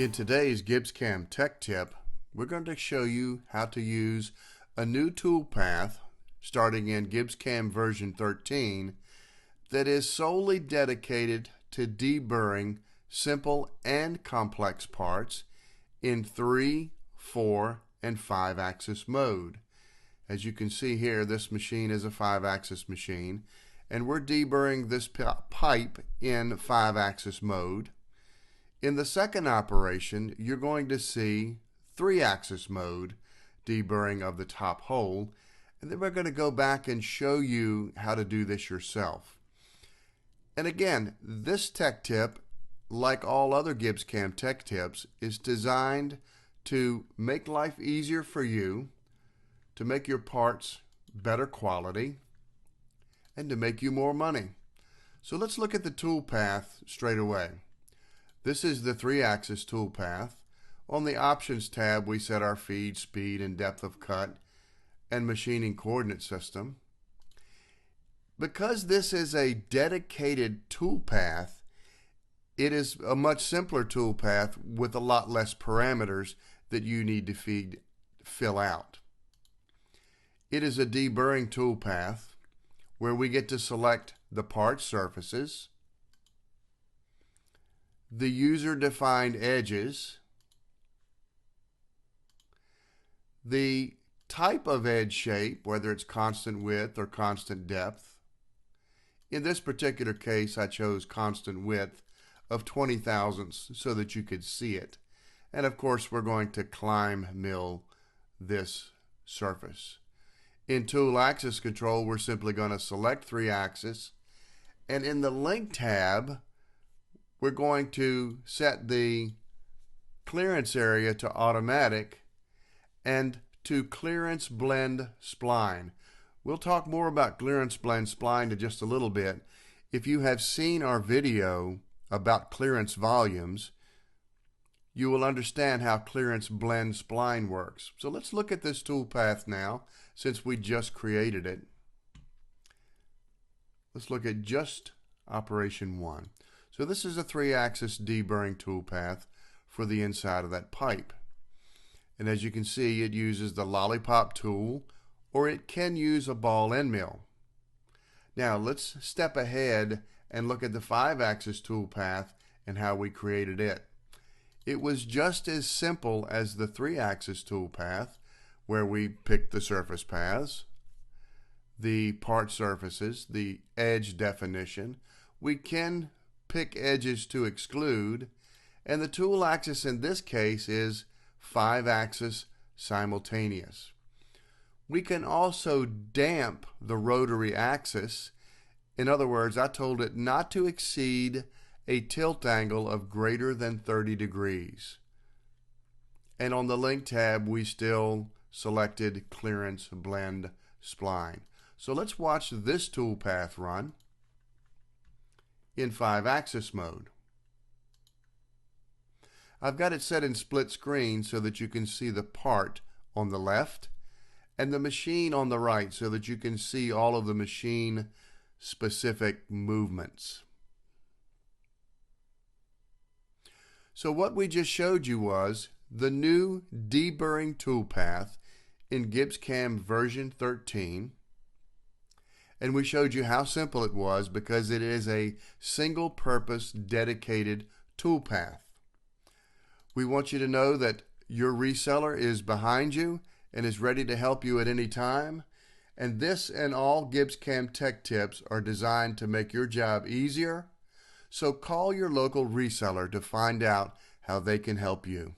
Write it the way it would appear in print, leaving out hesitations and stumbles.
In today's GibbsCAM tech tip, we're going to show you how to use a new toolpath starting in GibbsCAM version 13 that is solely dedicated to deburring simple and complex parts in 3, 4, and 5-axis mode. As you can see here, this machine is a 5-axis machine, and we're deburring this pipe in 5-axis mode. In the second operation, you're going to see 3-axis mode deburring of the top hole, and then we're going to go back and show you how to do this yourself. And again, this tech tip, like all other GibbsCAM tech tips, is designed to make life easier for you, to make your parts better quality, and to make you more money. So let's look at the toolpath straight away. This is the 3-axis toolpath. On the Options tab, we set our feed, speed, and depth of cut, and machining coordinate system. Because this is a dedicated toolpath, it is a much simpler toolpath with a lot less parameters that you need to fill out. It is a deburring toolpath where we get to select the part surfaces, the user-defined edges, the type of edge shape, whether it's constant width or constant depth. In this particular case, I chose constant width of 20 thousandths so that you could see it. And of course, we're going to climb mill this surface. In tool axis control, we're simply going to select 3-axis, and in the link tab, we're going to set the clearance area to automatic and to clearance blend spline. We'll talk more about clearance blend spline in just a little bit. If you have seen our video about clearance volumes, you will understand how clearance blend spline works. So let's look at this toolpath now, since we just created it. Let's look at just operation 1. So this is a 3-axis deburring toolpath for the inside of that pipe. And as you can see, it uses the lollipop tool, or it can use a ball end mill. Now let's step ahead and look at the 5-axis toolpath and how we created it. It was just as simple as the 3-axis toolpath, where we picked the surface paths, the part surfaces, the edge definition. We can pick edges to exclude, and the tool axis in this case is 5-axis simultaneous. We can also damp the rotary axis. In other words, I told it not to exceed a tilt angle of greater than 30 degrees. And on the link tab, we still selected clearance blend spline. So let's watch this toolpath run in 5-axis mode. I've got it set in split screen so that you can see the part on the left and the machine on the right so that you can see all of the machine specific movements. So what we just showed you was the new deburring toolpath in GibbsCAM version 13. And we showed you how simple it was because it is a single-purpose dedicated toolpath. We want you to know that your reseller is behind you and is ready to help you at any time. And this and all GibbsCAM tech tips are designed to make your job easier. So call your local reseller to find out how they can help you.